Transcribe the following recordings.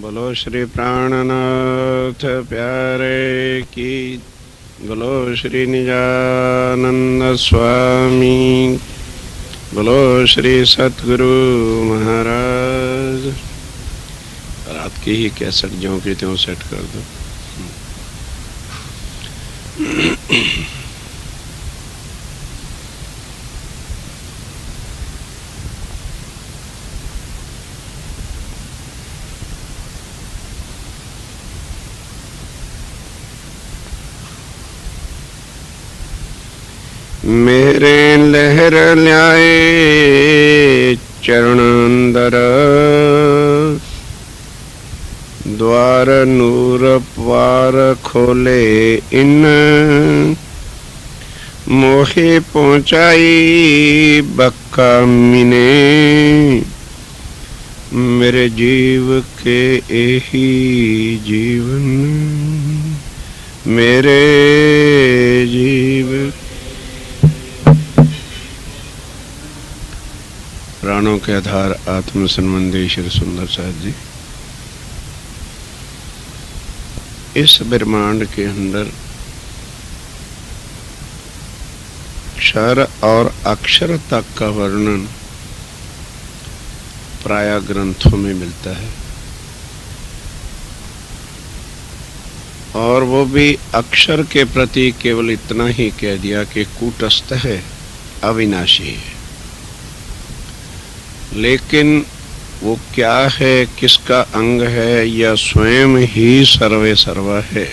बोलो श्री प्राणनाथ प्यारे की, बोलो श्री निजानंद स्वामी, बोलो श्री सतगुरु महाराज। रात की ही कैसेट ज्यों की त्यों सेट कर दो। मेरे लहर ल्याए चरण अंदर, द्वार नूर पार खोले इन, मोहे पहुँचाई बक्का मिने, मेरे जीव के यही जीवन, मेरे जीव प्राणों के आधार आत्म संबंधी श्री सुंदर साहब जी। इस ब्रह्मांड के अंदर क्षर और अक्षर तक का वर्णन प्राय ग्रंथों में मिलता है, और वो भी अक्षर के प्रति केवल इतना ही कह दिया कि कूटस्थ है, अविनाशी है। लेकिन वो क्या है, किसका अंग है, या स्वयं ही सर्वे सर्वा है,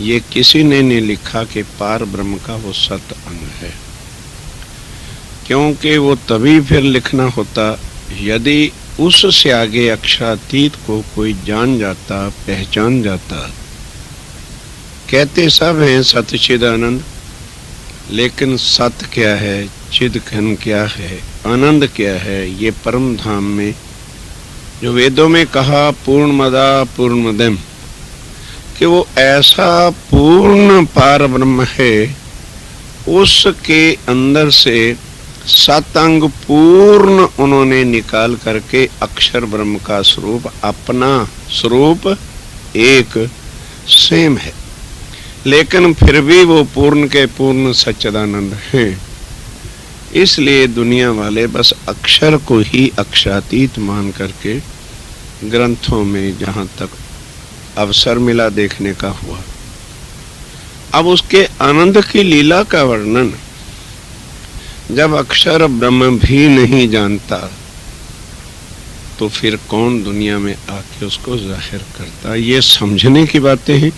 ये किसी ने नहीं लिखा कि पार ब्रह्म का वो सत अंग है। क्योंकि वो तभी फिर लिखना होता यदि उससे आगे अक्षरातीत को कोई जान जाता, पहचान जाता। कहते सब हैं सत चिद आनंद, लेकिन सत क्या है, चिद घन क्या है, आनंद क्या है, ये परम धाम में जो वेदों में कहा पूर्णमदा पूर्णमदम, कि वो ऐसा पूर्ण पार ब्रह्म है, उसके अंदर से सात अंग पूर्ण उन्होंने निकाल करके अक्षर ब्रह्म का स्वरूप, अपना स्वरूप एक सेम है, लेकिन फिर भी वो पूर्ण के पूर्ण सच्चिदानंद हैं। इसलिए दुनिया वाले बस अक्षर को ही अक्षरातीत मान करके ग्रंथों में जहाँ तक अवसर मिला देखने का हुआ। अब उसके आनंद की लीला का वर्णन जब अक्षर ब्रह्म भी नहीं जानता, तो फिर कौन दुनिया में आके उसको जाहिर करता। ये समझने की बातें हैं,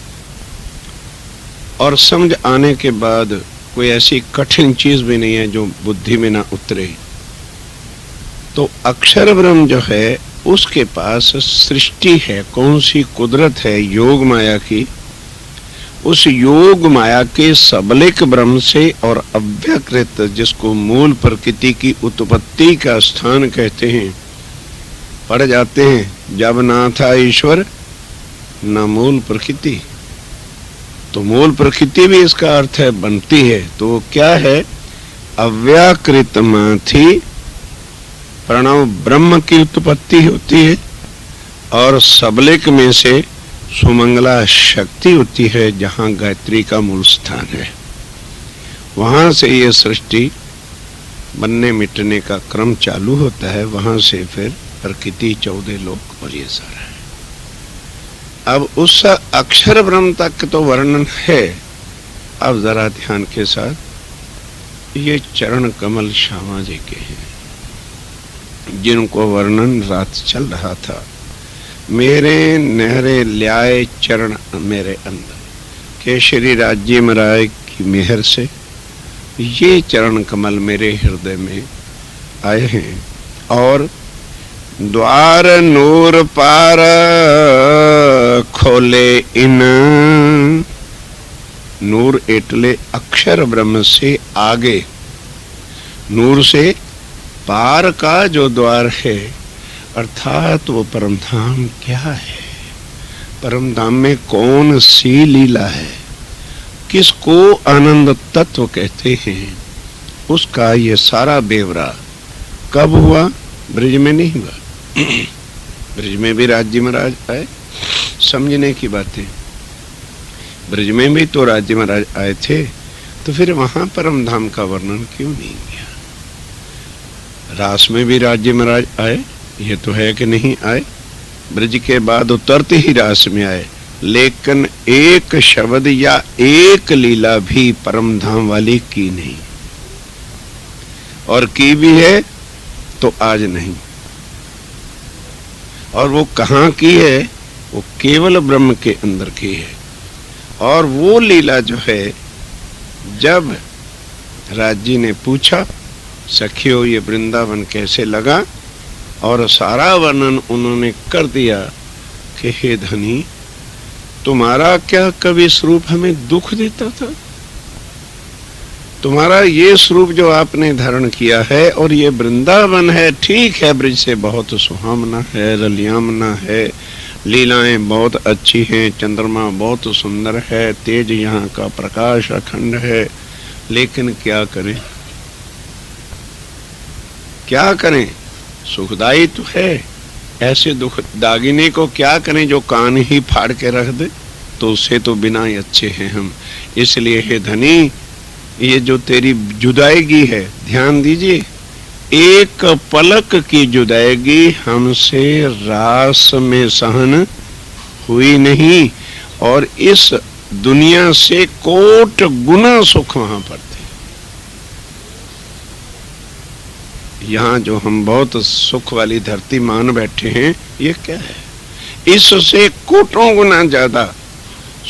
और समझ आने के बाद कोई ऐसी कठिन चीज भी नहीं है जो बुद्धि में ना उतरे। तो अक्षर ब्रह्म जो है उसके पास सृष्टि है, कौन सी कुदरत है, योग माया की। उस योग माया के सबलिक ब्रह्म से और अव्यकृत, जिसको मूल प्रकृति की उत्पत्ति का स्थान कहते हैं, पढ़ जाते हैं जब ना था ईश्वर न मूल प्रकृति। तो मूल प्रकृति भी इसका अर्थ है बनती है। तो क्या है, अव्याकृत माथी प्रणव ब्रह्म की उत्पत्ति होती है, और सबलिक में से सुमंगला शक्ति होती है, जहाँ गायत्री का मूल स्थान है। वहां से ये सृष्टि बनने मिटने का क्रम चालू होता है, वहां से फिर प्रकृति, 14 लोक और ये सारा है। अब उस अक्षर ब्रह्म तक तो वर्णन है। अब जरा ध्यान के साथ, ये चरण कमल श्यामा जी के हैं, जिनको वर्णन रात चल रहा था। मेरे नहरे ल्याए चरण मेरे अंदर, केशरी राज्य महाराज की मेहर से ये चरण कमल मेरे हृदय में आए हैं, और द्वार नूर पार खोले इन। नूर एटले अक्षर ब्रह्म से आगे, नूर से पार का जो द्वार है, अर्थात वो परमधाम क्या है, परमधाम में कौन सी लीला है, किसको आनंद तत्व कहते हैं, उसका ये सारा बेवरा कब हुआ, ब्रज में नहीं हुआ। ब्रज में भी राज्य महाराज आए, समझने की बातें। ब्रज में भी तो राज्य महाराज आए थे, तो फिर वहां परम धाम का वर्णन क्यों नहीं किया? रास में भी राज्य महाराज आए, ये तो है कि नहीं आए। ब्रज के बाद उतरते ही रास में आए, लेकिन एक शब्द या एक लीला भी परम धाम वाली की नहीं, और की भी है तो आज नहीं। और वो कहाँ की है? वो केवल ब्रह्म के अंदर की है। और वो लीला जो है, जब राज जी ने पूछा, सखियो ये वृंदावन कैसे लगा, और सारा वर्णन उन्होंने कर दिया कि हे धनी, तुम्हारा क्या कभी स्वरूप हमें दुख देता था? तुम्हारा ये स्वरूप जो आपने धारण किया है, और ये वृंदावन है, ठीक है, ब्रज से बहुत सुहावना है, रलियामना है, लीलाएं बहुत अच्छी हैं, चंद्रमा बहुत सुंदर है, तेज यहाँ का प्रकाश अखंड है, लेकिन क्या करें? क्या करें? सुखदाई तो है, ऐसे दुख दागिने को क्या करें जो कान ही फाड़ के रख दे? तो उससे तो बिना ही अच्छे हैं हम। इसलिए हे धनी, ये जो तेरी जुदाईगी है, ध्यान दीजिए, एक पलक की जुदाईगी हमसे रास में सहन हुई नहीं, और इस दुनिया से कोट गुना सुख वहां पर थे। यहाँ जो हम बहुत सुख वाली धरती मान बैठे हैं, ये क्या है? इससे कोटों गुना ज्यादा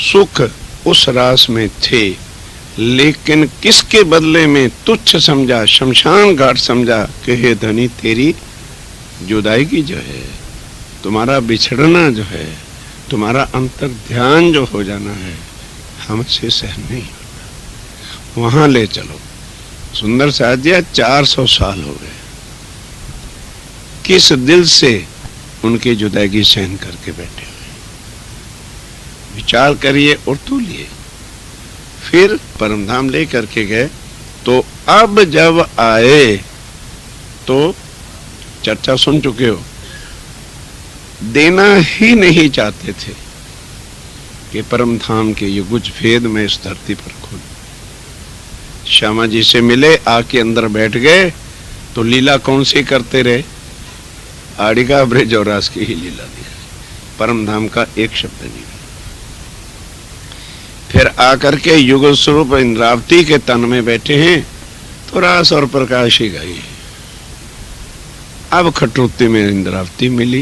सुख उस रास में थे, लेकिन किसके बदले में तुच्छ समझा, शमशान घाट समझा कि हे धनी, तेरी जुदाई जो है, तुम्हारा बिछड़ना जो है, तुम्हारा अंतर ध्यान जो हो जाना है, हमसे सहन नहीं होगा। वहां ले चलो। सुंदर साजिया 400 साल हो गए, किस दिल से उनकी जुदाई सहन करके बैठे हुए? विचार करिए और तोलिए। फिर परमधाम ले करके गए, तो अब जब आए तो चर्चा सुन चुके हो, देना ही नहीं चाहते थे कि परमधाम के ये कुछ भेद में इस धरती पर खोल। श्यामा जी से मिले, आके अंदर बैठ गए, तो लीला कौन सी करते रहे? आड़िका ब्रज और रास की ही लीला दिखाई, परमधाम का एक शब्द नहीं। फिर आकर के युगल स्वरूप इंद्रावती के तन में बैठे हैं, तो रास और प्रकाश ही गई। अब खटोती में इंद्रावती मिली,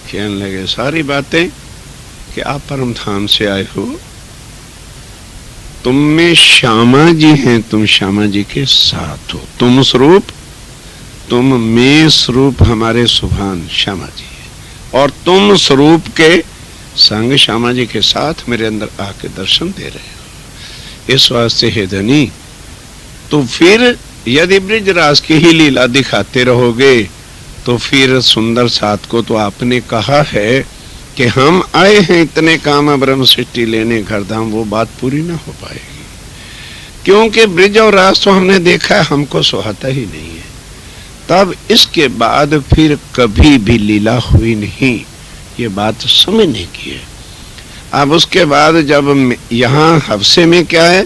कहने लगे सारी बातें कि आप परम धाम से आए हो, तुम में श्यामा जी हैं, तुम श्यामा जी के साथ हो, तुम स्वरूप, तुम में स्वरूप हमारे सुभान श्यामा जी है, और तुम स्वरूप के संग श्यामा जी के साथ मेरे अंदर आके दर्शन दे रहे हो। इस वास्ते हे धनी, तो फिर यदि ब्रज रास की ही लीला दिखाते रहोगे, तो फिर सुंदर साथ को तो आपने कहा है कि हम आए हैं इतने काम ब्रह्म सृष्टि लेने घरधाम, वो बात पूरी ना हो पाएगी, क्योंकि ब्रज और रास तो हमने देखा है, हमको सुहाता ही नहीं है। तब इसके बाद फिर कभी भी लीला हुई नहीं, ये बात समझने की है। अब उसके बाद जब यहाँ हफ्से में क्या है,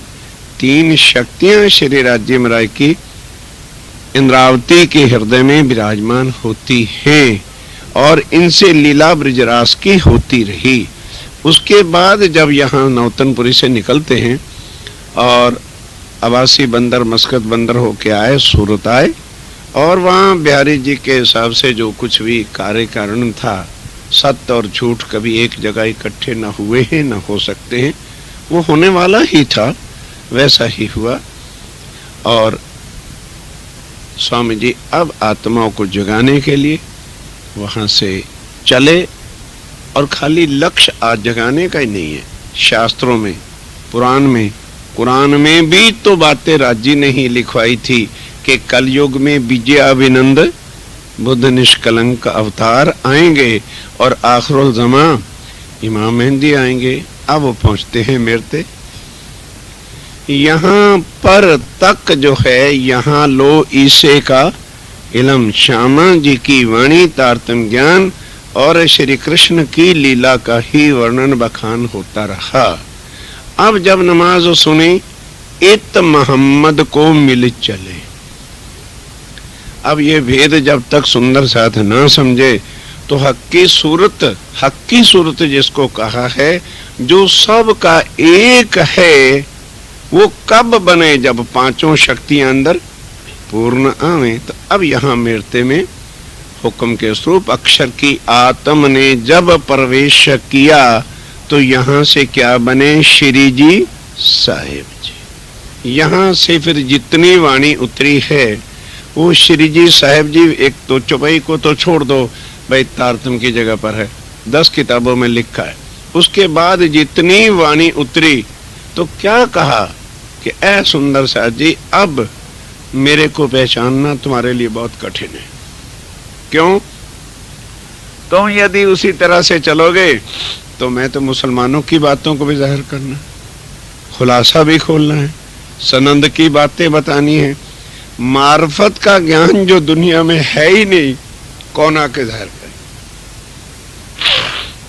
3 शक्तियां श्री राज्य महाराज की इंद्रावती के हृदय में विराजमान होती हैं, और इनसे लीला ब्रजरास की होती रही। उसके बाद जब यहाँ नौतनपुरी से निकलते हैं और अबासी बंदर मस्कत बंदर होके आए, सूरत आए, और वहाँ बिहारी जी के हिसाब से जो कुछ भी कार्य कारण था, सत्य और झूठ कभी एक जगह इकट्ठे न हुए हैं, न हो सकते हैं, वो होने वाला ही था, वैसा ही हुआ। और स्वामी जी अब आत्माओं को जगाने के लिए वहां से चले, और खाली लक्ष्य आज जगाने का ही नहीं है। शास्त्रों में, पुराण में, कुरान में भी तो बातें राज्य ने ही लिखवाई थी कि कलयुग में विजयाभिनंद बुद्ध निष्कलंक अवतार आएंगे, और आखिरुल ज़मा इमाम मेहंदी आएंगे। अब वो पहुंचते हैं मेरते। यहाँ पर तक जो है, यहाँ लो ईसे का इलम श्यामा जी की वाणी तारतम ज्ञान और श्री कृष्ण की लीला का ही वर्णन बखान होता रहा। अब जब नमाज सुनी इत मोहम्मद को मिल चले। अब ये भेद जब तक सुंदर साथ ना समझे तो हक्की सूरत जिसको कहा है जो सब का एक है, वो कब बने जब पांचों शक्तियां अंदर पूर्ण आवे। तो अब यहाँ मेरते में हुक्म के स्वरूप अक्षर की आत्म ने जब प्रवेश किया तो यहाँ से क्या बने, श्री जी साहेब जी। यहाँ से फिर जितनी वाणी उतरी है वो श्री जी साहेब जी। एक तो चौपाई को तो छोड़ दो भाई, तारतम की जगह पर है, 10 किताबों में लिखा है। उसके बाद जितनी वाणी उतरी तो क्या कहा कि ऐ सुंदर साथ जी, अब मेरे को पहचानना तुम्हारे लिए बहुत कठिन है। क्यों? तुम यदि उसी तरह से चलोगे तो मैं तो मुसलमानों की बातों को भी जाहिर करना, खुलासा भी खोलना है, सनंद की बातें बतानी है। मार्फत का ज्ञान जो दुनिया में है ही नहीं, कौन आके जाहिर करे?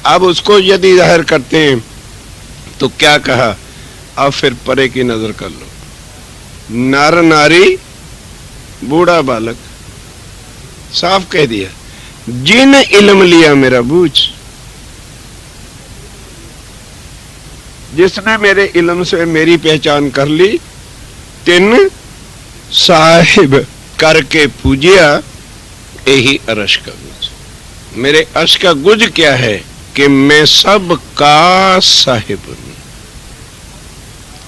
अब उसको यदि जाहिर करते हैं तो क्या कहा, अब फिर परे की नजर कर लो, नर नारी बूढ़ा बालक, साफ कह दिया। जिन इल्म लिया मेरा बूझ, जिसने मेरे इल्म से मेरी पहचान कर ली, तिन साहिब करके पूजिया, यही अरश का गुज। मेरे अर्श का गुज क्या है कि मैं सब का साहिब हूं,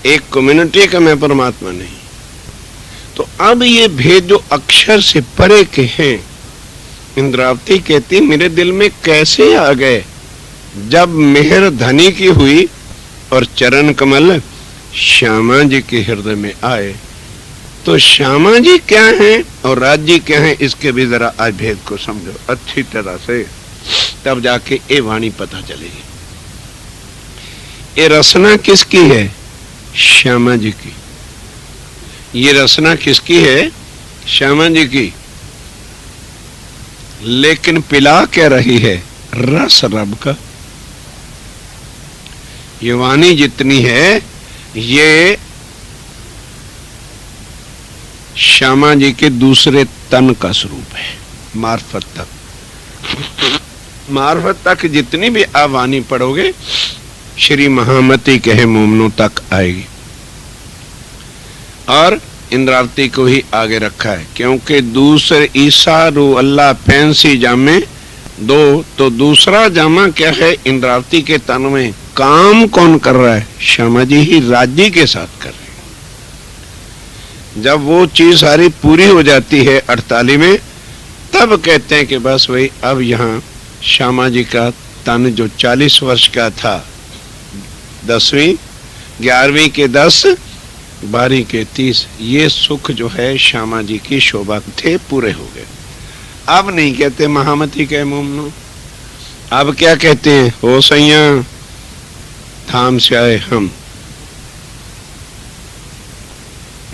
एक कम्युनिटी का मैं परमात्मा नहीं। तो अब ये भेद जो अक्षर से परे के हैं, इंद्रावती कहती मेरे दिल में कैसे आ गए जब मेहर धनी की हुई और चरण कमल श्यामा जी के हृदय में आए। तो श्यामा जी क्या हैं और राज जी क्या हैं, इसके भी जरा आज भेद को समझो अच्छी तरह से, तब जाके ये वाणी पता चलेगी। ये रचना किसकी है? श्यामा जी की। ये रचना किसकी है? श्यामा जी की। लेकिन पिला क्या रही है? रस रब का। ये वाणी जितनी है ये श्यामा जी के दूसरे तन का स्वरूप है, मार्फत तक। मार्फत तक जितनी भी आप वाणी पढ़ोगे श्री महामती कहे मोमनों तक आएगी। और इंद्रावती को ही आगे रखा है क्योंकि दूसरे ईसा रू अल्लाह फैंसी जामे दो, तो दूसरा जामा क्या है? इंद्रावती के तन में काम कौन कर रहा है? श्यामा जी ही राज्य के साथ कर रहे हैं। जब वो चीज सारी पूरी हो जाती है 48 में, तब कहते हैं कि बस वही अब यहाँ श्यामा जी का तन जो 40 वर्ष का था, 10वीं 11वीं के 10, 12वीं के 30, ये सुख जो है श्यामा जी की शोभा थे पूरे हो गए। अब नहीं कहते महामती के मोमनो, अब क्या कहते हैं? हो सैया थाम से आए हम।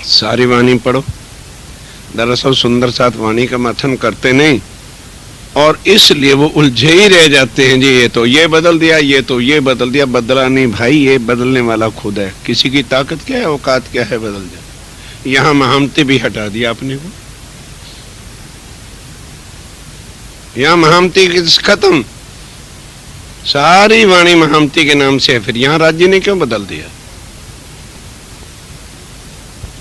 सारी वाणी पढ़ो। दरअसल सुंदर साथ वाणी का मथन करते नहीं और इसलिए वो उलझे ही रह जाते हैं। जी ये तो ये बदल दिया, ये तो ये बदल दिया। बदला नहीं भाई, ये बदलने वाला खुद है। किसी की ताकत क्या है, औकात क्या है बदल जाए। यहाँ महामती भी हटा दिया अपने को, यहाँ महामती खत्म, सारी वाणी महामती के नाम से है। फिर यहाँ राज्य ने क्यों बदल दिया?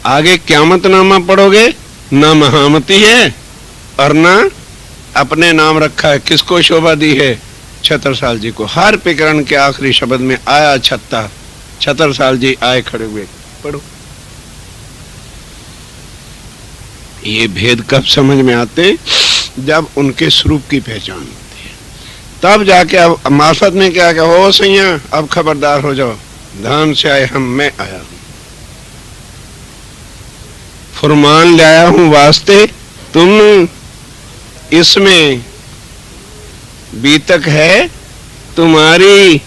आगे क़यामतनामा पढ़ोगे, ना महामती है और ना अपने नाम रखा है। किसको शोभा दी है? छत्रसाल जी को। हर प्रकरण के आखिरी शब्द में आया छत्रसाल जी आए खड़े हुए। पढ़ो। ये भेद कब समझ में आते? जब उनके स्वरूप की पहचान होती है, तब जाके। अब मार्फत में क्या क्या हो सैया, अब खबरदार हो जाओ, धाम से आए हम, मैं आया हूं, फरमान लाया हूं वास्ते तुम, इसमें बीतक है तुम्हारी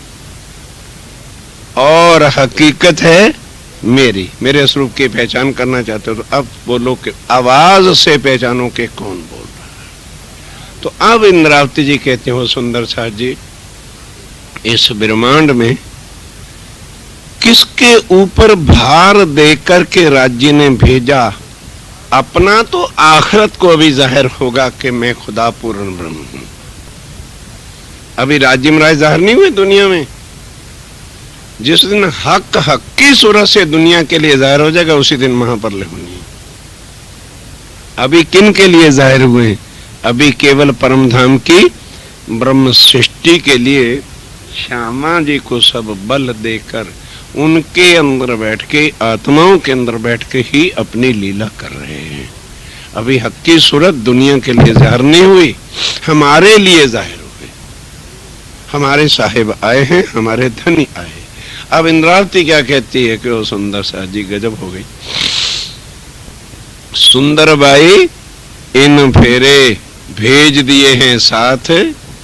और हकीकत है मेरी। मेरे स्वरूप की पहचान करना चाहते हो तो अब बोलो कि आवाज से पहचानो कि कौन बोल तो अब इंद्रावती जी कहते हो सुंदर साथ जी, इस ब्रह्मांड में किसके ऊपर भार देकर के राज्य ने भेजा? अपना तो आखिरत को अभी जाहिर होगा कि मैं खुदा पूर्ण ब्रह्म हूं। अभी राज्य महाराज जाहिर नहीं हुए दुनिया में। जिस दिन हक की सूरत से दुनिया के लिए जाहिर हो जाएगा, उसी दिन महाप्रलय होनी है। अभी किन के लिए जाहिर हुए? अभी केवल परम धाम की ब्रह्म सृष्टि के लिए श्यामा जी को सब बल देकर उनके अंदर बैठ के, आत्माओं के अंदर बैठ के ही अपनी लीला कर रहे हैं। अभी हक की सूरत दुनिया के लिए जाहिर नहीं हुई, हमारे लिए जाहिर हुए। हमारे साहिब आए हैं, हमारे धनी आए। अब इंद्रावती क्या कहती है कि वो सुंदर सा जी गजब हो गई। सुंदर बाई इन फेरे भेज दिए हैं साथ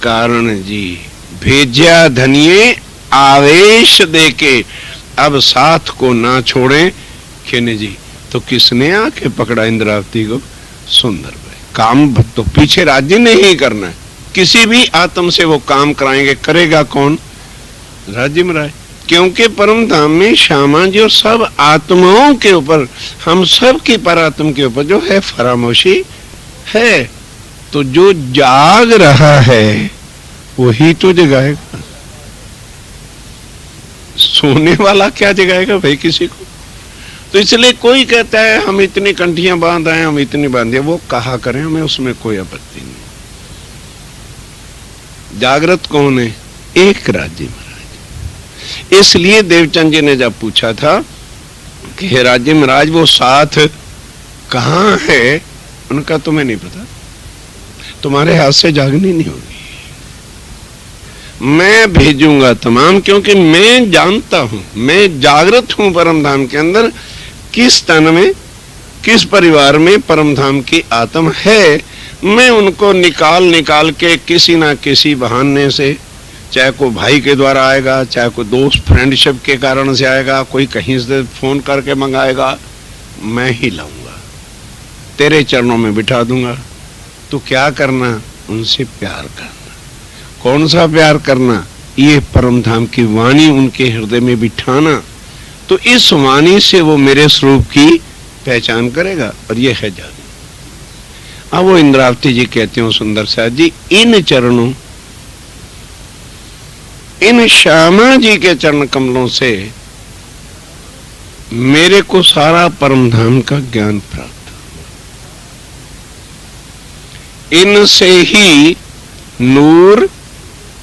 कारण जी, भेजा धनिये आवेश देके, अब साथ को ना छोड़े खेने जी। तो किसने आके पकड़ा इंद्रावती को? सुंदर बाई। काम तो पीछे राज्य ने ही करना है, किसी भी आत्म से वो काम कराएंगे। करेगा कौन? राज्य महाराज। क्योंकि परम धाम में श्यामा जी और सब आत्माओं के ऊपर, हम सब की परात्म के ऊपर जो है फरामोशी है। तो जो जाग रहा है वही तो जगाएगा। सोने वाला क्या जगाएगा भाई किसी को? तो इसलिए कोई कहता है हम इतनी कंठियां बांध आए, हम इतनी बांधे, वो कहा करें, हमें उसमें कोई आपत्ति नहीं। जागृत कौन है? एक राज्य महाराज। इसलिए देवचंद जी ने जब पूछा था कि हे राज्य महाराज वो साथ कहां है, उनका तुम्हें नहीं पता, तुम्हारे हाथ से जागनी नहीं होगी। मैं भेजूंगा तमाम, क्योंकि मैं जानता हूं, मैं जागृत हूं परम धाम के अंदर, किस तन में, किस परिवार में परम धाम की आत्म है। मैं उनको निकाल के किसी ना किसी बहाने से, चाहे कोई भाई के द्वारा आएगा, चाहे कोई दोस्त फ्रेंडशिप के कारण से आएगा, कोई कहीं से फोन करके मंगाएगा, मैं ही लाऊंगा, तेरे चरणों में बिठा दूंगा। तो क्या करना? उनसे प्यार करना। कौन सा प्यार करना? ये परम धाम की वाणी उनके हृदय में बिठाना। तो इस वाणी से वो मेरे स्वरूप की पहचान करेगा, और ये है जादू। अब वो इंद्रावती जी कहते हो सुंदर साथ जी, इन चरणों, इन श्यामा जी के चरण कमलों से मेरे को सारा परम धाम का ज्ञान प्राप्त, इनसे ही नूर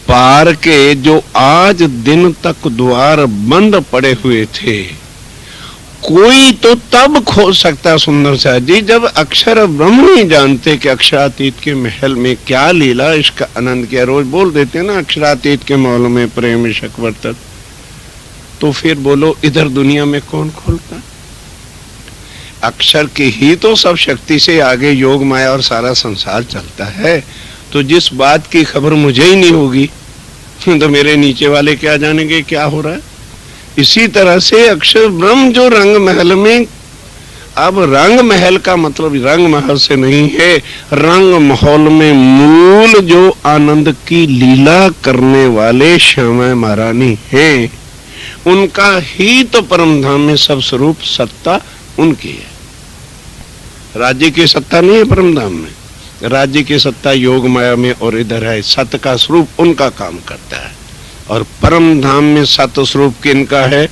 पार के जो आज दिन तक द्वार बंद पड़े हुए थे, कोई तो तब खोल सकता सुंदर साथ जी जब अक्षर ब्रह्म नहीं जानते कि अक्षरातीत के महल में क्या लीला, इसका आनंद क्या। रोज बोल देते हैं ना अक्षरातीत के महल में प्रेम शक वर्तक, तो फिर बोलो इधर दुनिया में कौन खोलता? अक्षर की ही तो सब शक्ति से आगे योग माया और सारा संसार चलता है। तो जिस बात की खबर मुझे ही नहीं होगी तो मेरे नीचे वाले क्या जानेंगे क्या हो रहा है। इसी तरह से अक्षर ब्रह्म जो रंग महल में, अब रंग महल का मतलब रंग महल से नहीं है, रंग माहौल में मूल जो आनंद की लीला करने वाले श्यामा महारानी हैं, उनका ही तो परम धाम में सब स्वरूप सत्ता उनकी है। राज्य की सत्ता नहीं है परम धाम में, राज्य की सत्ता योग माया में और इधर है। सत्य का स्वरूप उनका काम करता है, और परम धाम में सत्य स्वरूप किनका है?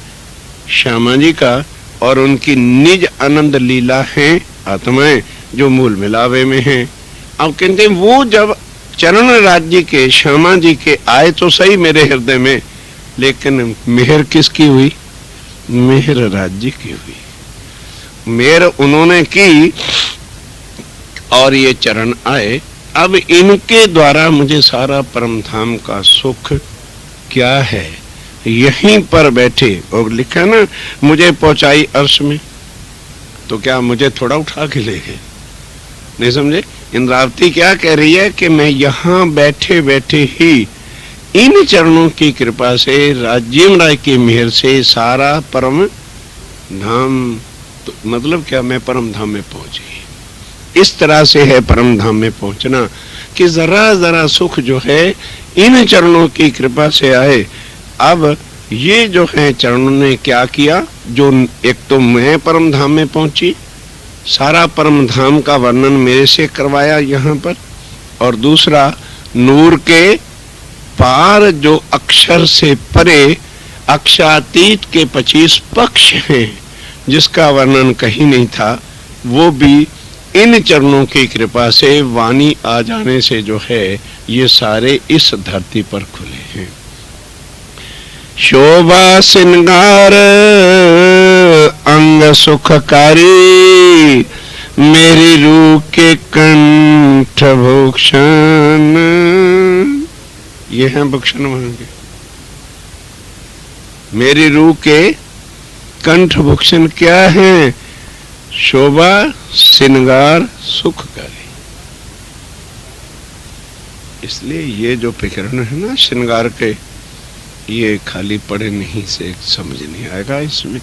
श्यामा जी का। और उनकी निज आनंद लीला है आत्माएं जो मूल मिलावे में हैं। अब कहते हैं वो जब चरण राज्य के श्यामा जी के आए तो सही मेरे हृदय में, लेकिन मेहर किसकी हुई? मेहर राज्य की हुई। मेहर उन्होंने की और ये चरण आए। अब इनके द्वारा मुझे सारा परम धाम का सुख क्या है, यहीं पर बैठे, और लिखा ना मुझे पहुंचाई अर्श में, तो क्या मुझे थोड़ा उठा के ले गए? नहीं समझे? इंद्रावती क्या कह रही है कि मैं यहां बैठे बैठे ही इन चरणों की कृपा से, राज्य राय की मेहर से सारा परम धाम, तो मतलब क्या, मैं परम धाम में पहुंची। इस तरह से है परम धाम में पहुंचना कि जरा जरा सुख जो है इन चरणों की कृपा से आए। अब ये जो है चरणों ने क्या किया, जो एक तो मैं परम धाम में पहुंची, सारा परम धाम का वर्णन मेरे से करवाया यहाँ पर, और दूसरा नूर के पार जो अक्षर से परे अक्षातीत के 25 पक्ष हैं जिसका वर्णन कहीं नहीं था, वो भी इन चरणों की कृपा से वाणी आ जाने से जो है ये सारे इस धरती पर खुले हैं। शोभा श्रृंगार अंग सुखकारी, मेरी रूह के कंठ भूषण। ये हैं भूषण वहां के, मेरी रूह के कंठ भूषण क्या है? शोभा श्रृंगार सुखकारी। इसलिए ये जो प्रकरण है ना श्रृंगार के, ये खाली पढ़े नहीं से समझ नहीं आएगा। इसमें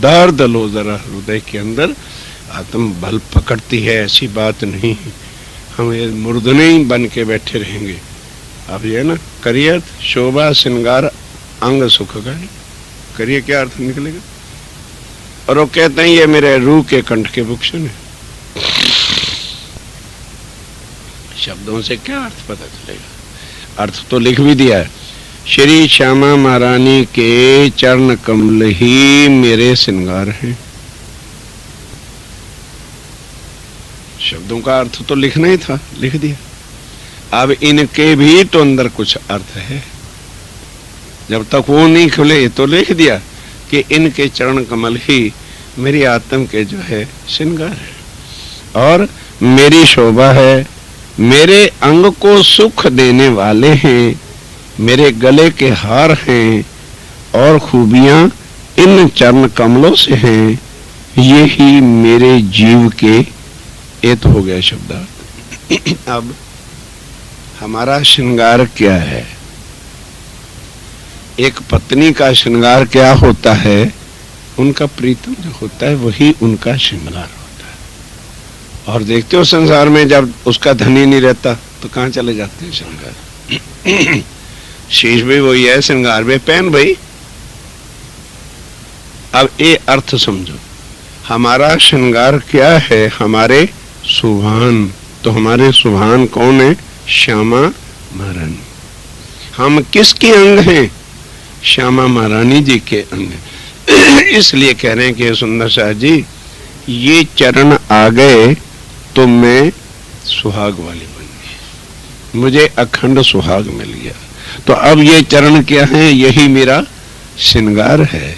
दर्द लो जरा हृदय के अंदर, आत्म बल पकड़ती है, ऐसी बात नहीं। हम ये मुर्दने ही बन के बैठे रहेंगे। अब ये ना करिए शोभा श्रृंगार अंग सुखकारी, करिए क्या अर्थ निकलेगा? और वो कहते हैं ये मेरे रूह के कंठ के भूषण है। शब्दों से क्या अर्थ पता चलेगा? अर्थ तो लिख भी दिया है, श्री श्यामा महारानी के चरण कमल ही मेरे श्रृंगार हैं। शब्दों का अर्थ तो लिखना ही था, लिख दिया। अब इनके भी तो अंदर कुछ अर्थ है, जब तक वो नहीं खुले तो लिख दिया कि इनके चरण कमल ही मेरी आत्म के जो है श्रृंगार है और मेरी शोभा है, मेरे अंग को सुख देने वाले हैं, मेरे गले के हार हैं और खूबियां इन चरण कमलों से हैं। ये ही मेरे जीव के, ये तो हो गया शब्दार्थ। अब हमारा श्रृंगार क्या है? एक पत्नी का श्रृंगार क्या होता है? उनका प्रीतम जो होता है वही उनका श्रृंगार होता है। और देखते हो संसार में जब उसका धनी नहीं रहता तो कहाँ चले जाते हैं श्रृंगार? शीश भी वही है, श्रृंगार भी पहन भाई। अब ये अर्थ समझो, हमारा श्रृंगार क्या है? हमारे सुभान। तो हमारे सुभान कौन है? श्यामा महारानी। हम किसके अंग हैं? श्यामा महारानी जी के अंग। इसलिए कह रहे हैं कि सुंदर शाह जी ये चरण आ गए तो मैं सुहाग वाली बन गई, मुझे अखंड सुहाग मिल गया। तो अब ये चरण क्या है? यही मेरा श्रृंगार है,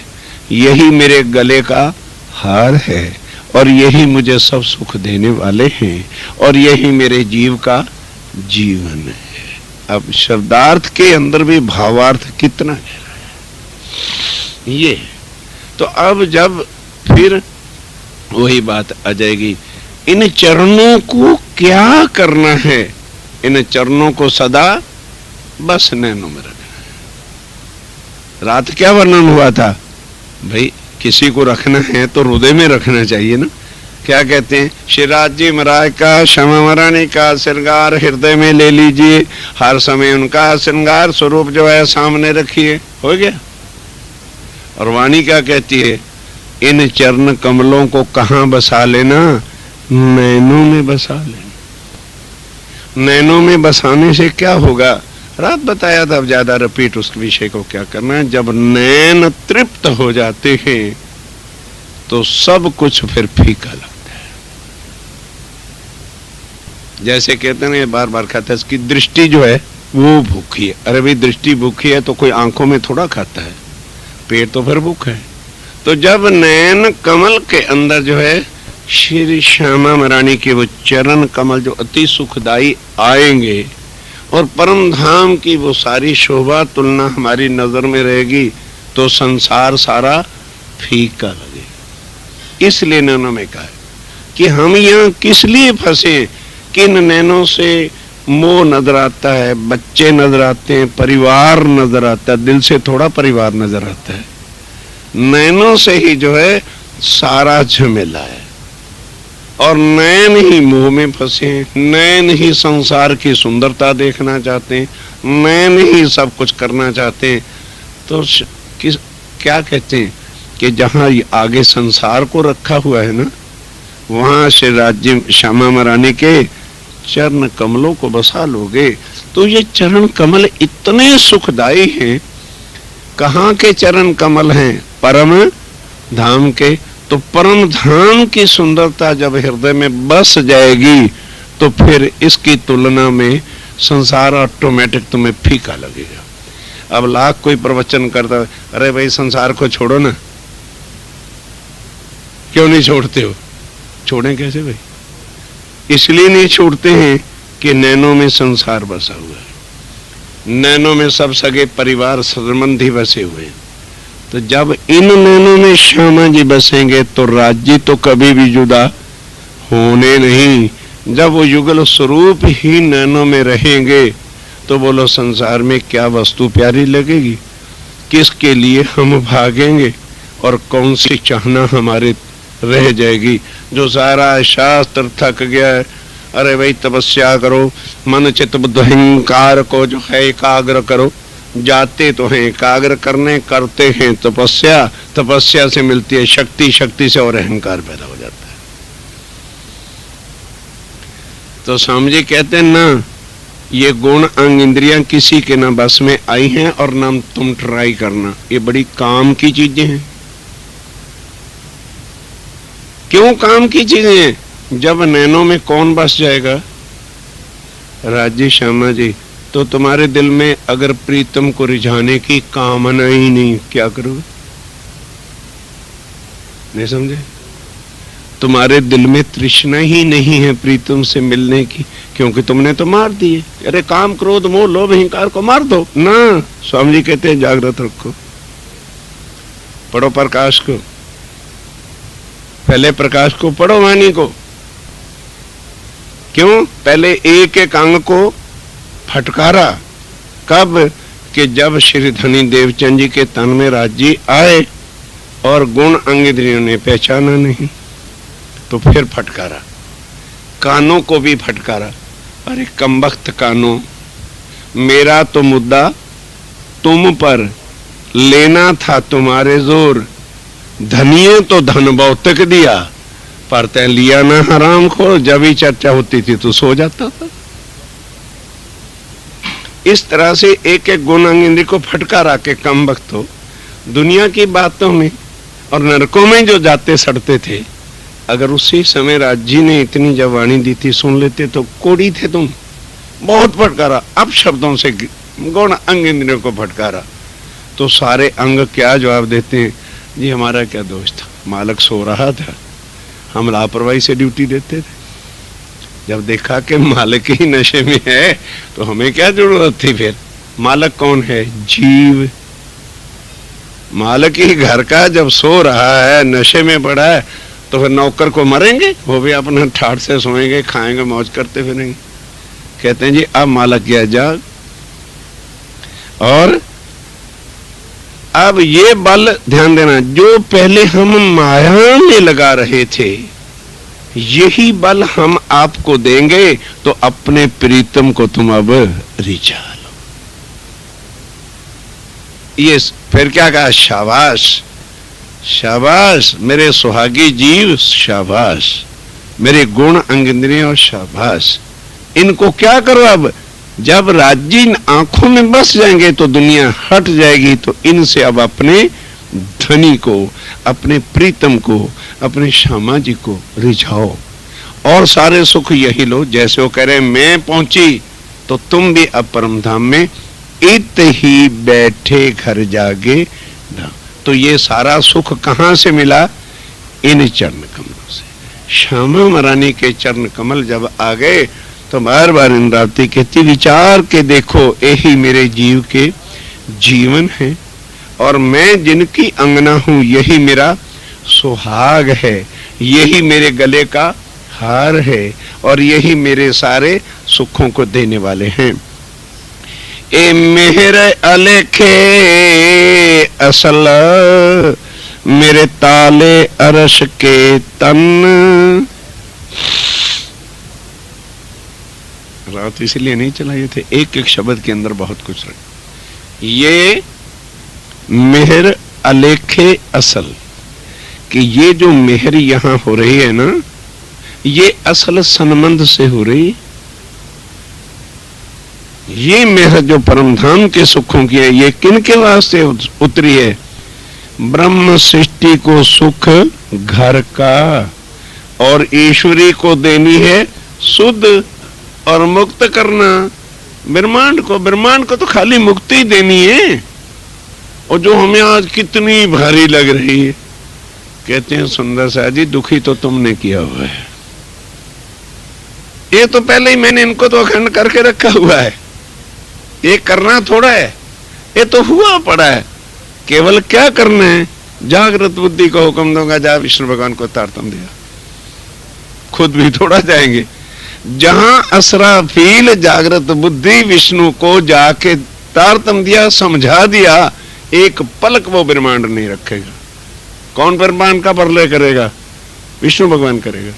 यही मेरे गले का हार है और यही मुझे सब सुख देने वाले हैं और यही मेरे जीव का जीवन है। अब शब्दार्थ के अंदर भी भावार्थ कितना गहरा है ये। तो अब जब फिर वही बात आ जाएगी, इन चरणों को क्या करना है? इन चरणों को सदा बस नैनों में रखना है। रात क्या वर्णन हुआ था भाई? किसी को रखना है तो हृदय में रखना चाहिए ना। क्या कहते हैं? श्रीराज जी महाराज का, श्यामा महारानी का श्रृंगार हृदय में ले लीजिए, हर समय उनका श्रृंगार स्वरूप जो है सामने रखिए, हो गया। और वाणी क्या कहती है? इन चरण कमलों को कहां बसा लेना? नैनों में बसा लेना। नैनों में बसाने से क्या होगा? रात बताया था, अब ज्यादा रिपीट उस विषय को क्या करना है। जब नैन तृप्त हो जाते हैं तो सब कुछ फिर फीका लगता है। जैसे कहते हैं, बार बार खाता है, इसकी दृष्टि जो है वो भूखी है। अरे भाई दृष्टि भूखी है तो कोई आंखों में थोड़ा खाता है, पेट तो फिर भूखा है। तो जब नैन कमल के अंदर जो है श्री श्यामा महारानी के वो चरण कमल जो अति सुखदाई आएंगे और परम धाम की वो सारी शोभा तुलना हमारी नजर में रहेगी तो संसार सारा फीका लगेगा। इसलिए नैनों में कहा है कि हम यहाँ किस लिए फंसे? किन नैनों से मोह नजर आता है, बच्चे नजर आते हैं, परिवार नजर आता है। दिल से थोड़ा परिवार नजर आता है, नैनों से ही जो है सारा झमेला है। और नैन ही मोह में फंसे हैं, नैन ही संसार की सुंदरता देखना चाहते हैं, नैन ही सब कुछ करना चाहते हैं। तो किस क्या कहते हैं कि जहाँ आगे संसार को रखा हुआ है ना, वहां से राज्य श्यामा महारानी के चरण कमलों को बसा लोगे। तो ये चरण कमल इतने सुखदायी हैं। कहाँ के चरण कमल हैं? परम धाम के। तो परम धाम की सुंदरता जब हृदय में बस जाएगी तो फिर इसकी तुलना में संसार ऑटोमेटिक तुम्हें फीका लगेगा। अब लाख कोई प्रवचन करता है, अरे भाई संसार को छोड़ो ना, क्यों नहीं छोड़ते हो? छोड़ें कैसे भाई? इसलिए नहीं छोड़ते हैं कि नैनों में संसार बसा हुआ है, नैनों में सब सगे परिवार संबंधी बसे हुए हैं। तो जब इन नैनों में श्यामा जी बसेंगे तो राज्य तो कभी भी जुदा होने नहीं। जब वो युगल स्वरूप ही नैनों में रहेंगे तो बोलो संसार में क्या वस्तु प्यारी लगेगी, किसके लिए हम भागेंगे और कौन सी चाहना हमारे रह जाएगी। जो सारा शास्त्र थक गया है, अरे भाई तपस्या करो, मन चित्त बुद्धि अहंकार को जो है एकाग्र करो। जाते तो हैं एकाग्र करने, करते हैं तपस्या, तपस्या से मिलती है शक्ति, शक्ति से और अहंकार पैदा हो जाता है। तो स्वामी जी कहते हैं ना, ये गुण अंग इंद्रियां किसी के ना बस में आई हैं और ना तुम ट्राई करना, ये बड़ी काम की चीजें हैं। क्यों काम की चीजें हैं? जब नैनों में कौन बस जाएगा? राज्य श्यामा जी। तो तुम्हारे दिल में अगर प्रीतम को रिझाने की कामना ही नहीं, क्या करोगे? नहीं समझे? तुम्हारे दिल में तृष्णा ही नहीं है प्रीतम से मिलने की, क्योंकि तुमने तो मार दिए। अरे काम क्रोध मोह लोभ अहंकार को मार दो ना। स्वामी जी कहते हैं जागृत रखो, पढ़ो प्रकाश को, पहले प्रकाश को पढ़ो, वाणी को। क्यों? पहले एक एक अंग को फटकारा। कब? कि जब श्री धनी देवचंद जी के तन में राज्य आए और गुण अंग इंद्रियों ने पहचाना नहीं, तो फिर फटकारा। कानों को भी फटकारा, अरे कमबख्त कानों, मेरा तो मुद्दा तुम पर, लेना था तुम्हारे जोर, धनिये तो धन बहुतक दिया, पर तै लिया ना हराम खोर। जब ही चर्चा होती थी तो सो जाता था। इस तरह से एक एक गुण अंग इंद्रिय को फटकारा के कम वक्त हो। दुनिया की बातों में और नरकों में जो जाते सड़ते थे, अगर उसी समय राज्य ने इतनी जब वाणी दी थी सुन लेते तो कोड़ी थे तुम। बहुत फटकारा, अब शब्दों से गुण अंग इंद्रियों को फटकारा। तो सारे अंग क्या जवाब देते हैं? जी हमारा क्या दोष था, मालक सो रहा था, हम लापरवाही से ड्यूटी देते थे। जब देखा कि मालिक ही नशे में है तो हमें क्या जरूरत थी फिर? मालिक कौन है? जीव। मालिक ही घर का जब सो रहा है, नशे में पड़ा है, तो फिर नौकर को मरेंगे? वो भी अपना ठाठ से सोएंगे, खाएंगे, मौज करते फिरेंगे। कहते हैं जी अब मालिक गया जाग। और अब ये बल ध्यान देना, जो पहले हम माया में लगा रहे थे, यही बल हम आपको देंगे तो अपने प्रीतम को तुम अब रिझा लो। ये फिर क्या कहा? शाबाश शाबाश मेरे सुहागी जीव, शाबाश मेरे गुण अंग इंद्रिय, और शाबाश इनको क्या करो? अब जब राज्य आंखों में बस जाएंगे तो दुनिया हट जाएगी। तो इनसे अब अपने धनी को, अपने प्रीतम को, अपने श्यामा जी को रिझाओ और सारे सुख यही लो। जैसे वो कह रहे मैं पहुंची तो तुम भी अब परम धाम में इत ही बैठे घर जागे। तो ये सारा सुख कहां से मिला? इन चरण कमलों से। श्यामा महारानी के चरण कमल जब आ गए तो बार बार इंद्रावती कहती विचार के देखो, यही मेरे जीव के जीवन है और मैं जिनकी अंगना हूं यही मेरा सुहाग है, यही मेरे गले का हार है और यही मेरे सारे सुखों को देने वाले हैं। ए मेहर अलेखे असल मेरे ताले अरश के तन, रात इसलिए नहीं चलाए थे, एक एक शब्द के अंदर बहुत कुछ रखा। ये मेहर अलेखे असल, कि ये जो मेहर यहां हो रही है ना, ये असल सनमंद से हो रही। ये मेहर जो परम धाम के सुखों की है, ये किन के वास्ते उतरी है? ब्रह्म सृष्टि को सुख घर का, और ईश्वरी को देनी है शुद्ध और मुक्त करना ब्रह्मांड को तो खाली मुक्ति देनी है। और जो हमें आज कितनी भारी लग रही है, कहते हैं सुंदर सा जी दुखी तो तुमने किया हुआ है। ये तो पहले ही मैंने इनको तो अखंड करके रखा हुआ है, ये करना थोड़ा है, ये तो हुआ पड़ा है। केवल क्या करना है? जागृत बुद्धि को हुक्म दूंगा, जा विष्णु भगवान को तारतम दिया, खुद भी थोड़ा जाएंगे। जहां असराफील जागृत बुद्धि विष्णु को जाके तारतम दिया, समझा दिया, एक पलक वो ब्रह्मांड नहीं रखेगा। कौन ब्रह्मांड का प्रलय करेगा? विष्णु भगवान करेगा।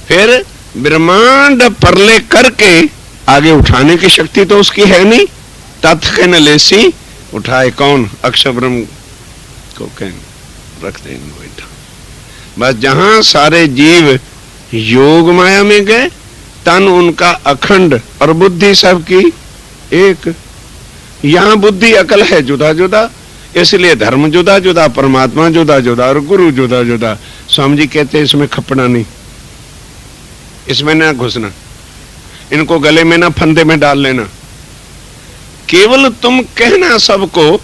फिर ब्रह्मांड प्रलय करके आगे उठाने की शक्ति तो उसकी है नहीं। तत्व के न लेसी उठाए कौन? अक्षर ब्रह्म को कह रख दे बैठा। बस जहां सारे जीव योग माया में गए, तन उनका अखंड और बुद्धि सबकी एक। यहां बुद्धि अकल है जुदा जुदा, इसलिए धर्म जुदा जुदा, परमात्मा जुदा जुदा और गुरु जुदा जुदा। स्वामी जी कहते हैं इसमें खपना नहीं, इसमें ना घुसना, इनको गले में ना फंदे में डाल लेना। केवल तुम कहना सबको,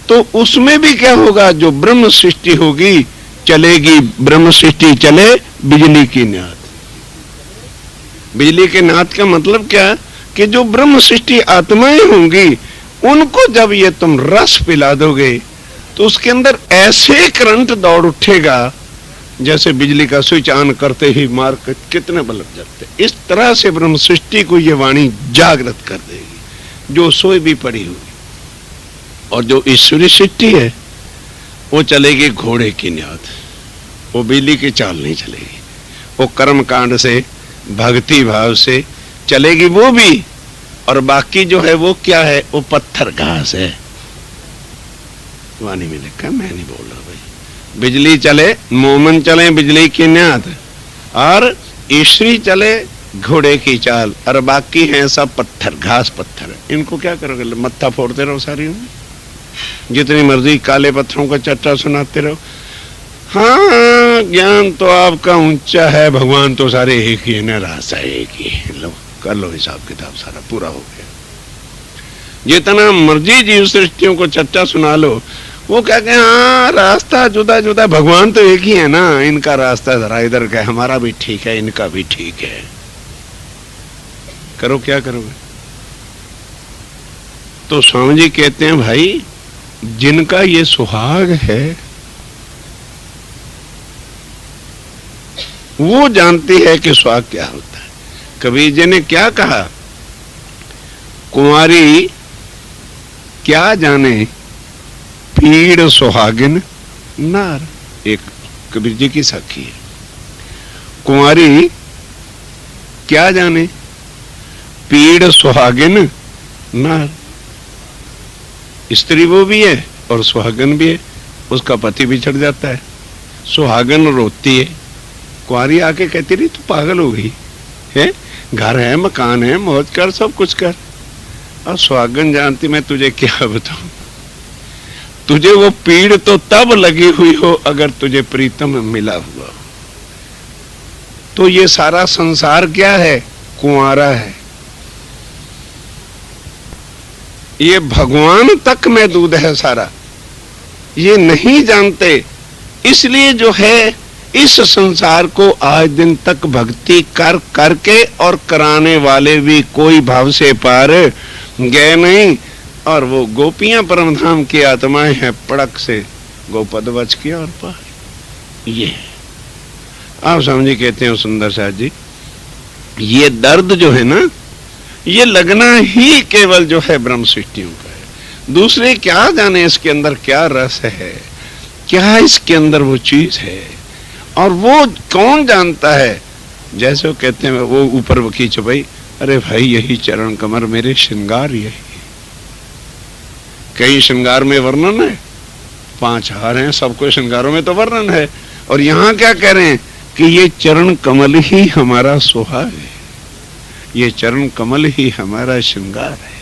तो उसमें भी क्या होगा? जो ब्रह्म सृष्टि होगी चलेगी, ब्रह्म सृष्टि चले बिजली की नाद। बिजली के नाद का मतलब क्या? कि जो ब्रह्म सृष्टि आत्माएं होंगी, उनको जब ये तुम रस पिला दोगे, तो उसके अंदर ऐसे करंट दौड़ उठेगा जैसे बिजली का स्विच ऑन करते ही मार कितने बल्ब जलते। इस तरह से ब्रह्म सृष्टि को ये वाणी जागृत कर देगी, जो सोई भी पड़ी हुई। और जो ईश्वरी सृष्टि है वो चलेगी घोड़े की न्याद, वो बिजली की चाल नहीं चलेगी, वो कर्म कांड से भक्ति भाव से चलेगी वो भी। और बाकी जो है वो क्या है? वो पत्थर घास है। वाणी में लिखा, मैं नहीं बोल रहा भाई। बिजली चले, मोमन चले बिजली की न्याद, और ईश्वरी चले घोड़े की चाल, और बाकी हैं सब पत्थर घास पत्थर। इनको क्या करोगे? मत्था फोड़ते रहो सारी उम्र, जितनी मर्जी काले पत्थरों का चर्चा सुनाते रहो। हाँ, ज्ञान तो आपका ऊंचा है, भगवान तो सारे एक ही है ना, रास्ता एक ही। लो कर लो हिसाब किताब, सारा पूरा हो गया। जितना मर्जी जीव सृष्टियों को चर्चा सुना लो, वो क्या कहें? हाँ, रास्ता जुदा जुदा, भगवान तो एक ही है ना। इनका रास्ता जरा इधर का, हमारा भी ठीक है, इनका भी ठीक है। करो क्या करोगे? तो स्वामी जी कहते हैं भाई, जिनका ये सुहाग है वो जानती है कि सुहाग क्या होता है। कबीर जी ने क्या कहा? कुंवारी क्या जाने पीड़ सुहागिन नार। एक कबीर जी की साखी है। कुंवारी क्या जाने पीड़ सुहागिन नार। स्त्री वो भी है और सुहागन भी है, उसका पति बिछड़ जाता है, सुहागन रोती है, कुंवारी आके कहती रही तू पागल हो गई है, घर है, मकान है, मौज कर, सब कुछ कर। और सुहागन जानती मैं तुझे क्या बताऊं, तुझे वो पीड़ तो तब लगी हुई हो अगर तुझे प्रीतम मिला हुआ हो। तो ये सारा संसार क्या है? कुंवारा है। ये भगवान तक में दूध है सारा, ये नहीं जानते। इसलिए जो है इस संसार को आज दिन तक भक्ति कर करके और कराने वाले भी कोई भाव से पार गए नहीं। और वो गोपियां परमधाम की आत्माएं हैं, पड़क से गोपद वच की और पार। ये आप समझे, कहते हैं सुंदर साथ जी, ये दर्द जो है ना, ये लगना ही केवल जो है ब्रह्म सृष्टियों का है। दूसरे क्या जाने इसके अंदर क्या रस है, क्या इसके अंदर वो चीज है, और वो कौन जानता है? जैसे वो कहते हैं, वो ऊपर वो खींच भाई, अरे भाई यही चरण कमर मेरे श्रृंगार यही। कई श्रृंगार में वर्णन है, 5 हार हैं, सबको श्रृंगारों में तो वर्णन है। और यहाँ क्या कह रहे हैं कि ये चरण कमल ही हमारा सुहाग है, ये चरण कमल ही हमारा श्रृंगार है,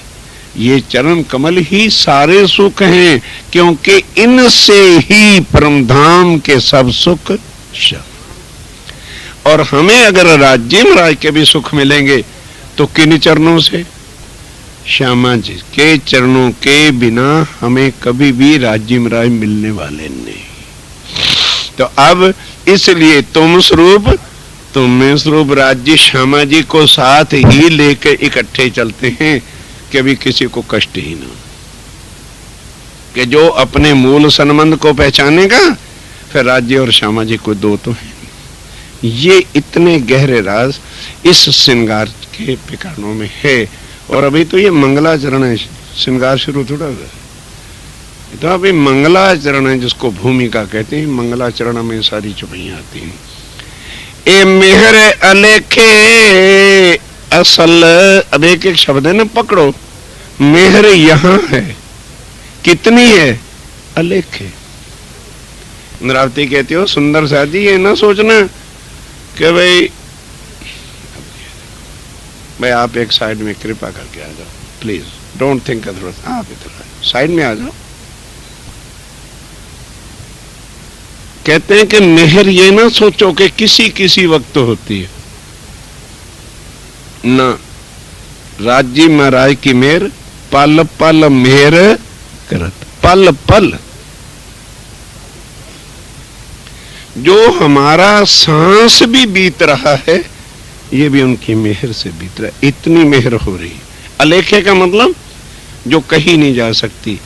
ये चरण कमल ही सारे सुख हैं, क्योंकि इनसे ही परम धाम के सब सुख शब। और हमें अगर राज्य महाराज के भी सुख मिलेंगे तो किन चरणों से? श्यामा जी के चरणों के बिना हमें कभी भी राज्य महाराज मिलने वाले नहीं। तो अब इसलिए तुम स्वरूप तुम्हें स्वरूप राज्य श्यामा जी को साथ ही लेकर इकट्ठे चलते हैं, कभी किसी को कष्ट ही ना, कि जो अपने मूल संबंध को पहचानेगा फिर राज्य और श्यामा जी को दो तो है। ये इतने गहरे राज इस श्रृंगार के पिकाणों में है। और अभी तो ये मंगलाचरण है, श्रृंगार शुरू थोड़ा हुआ, तो अभी मंगलाचरण है जिसको भूमिका कहते हैं। मंगलाचरण में सारी चुपैयां आती हैं। ए मेहर अलेखे असल, अब एक एक शब्द है ना, पकड़ो। मेहर यहां है, कितनी है? अलेखे। इंद्रावती कहती हो सुंदर साजी, ये ना सोचना कि भाई आप एक साइड में कृपा करके आ जाओ, प्लीज डोंट थिंक अदरवाइज। आप इधर साइड में आ जाओ। कहते हैं कि मेहर ये ना सोचो कि किसी किसी वक्त होती है ना, राज्य महाराज की मेहर पल पल मेहर करत। पल पल जो हमारा सांस भी बीत रहा है ये भी उनकी मेहर से बीत रहा है। इतनी मेहर हो रही है। अलेखे का मतलब जो कहीं नहीं जा सकती,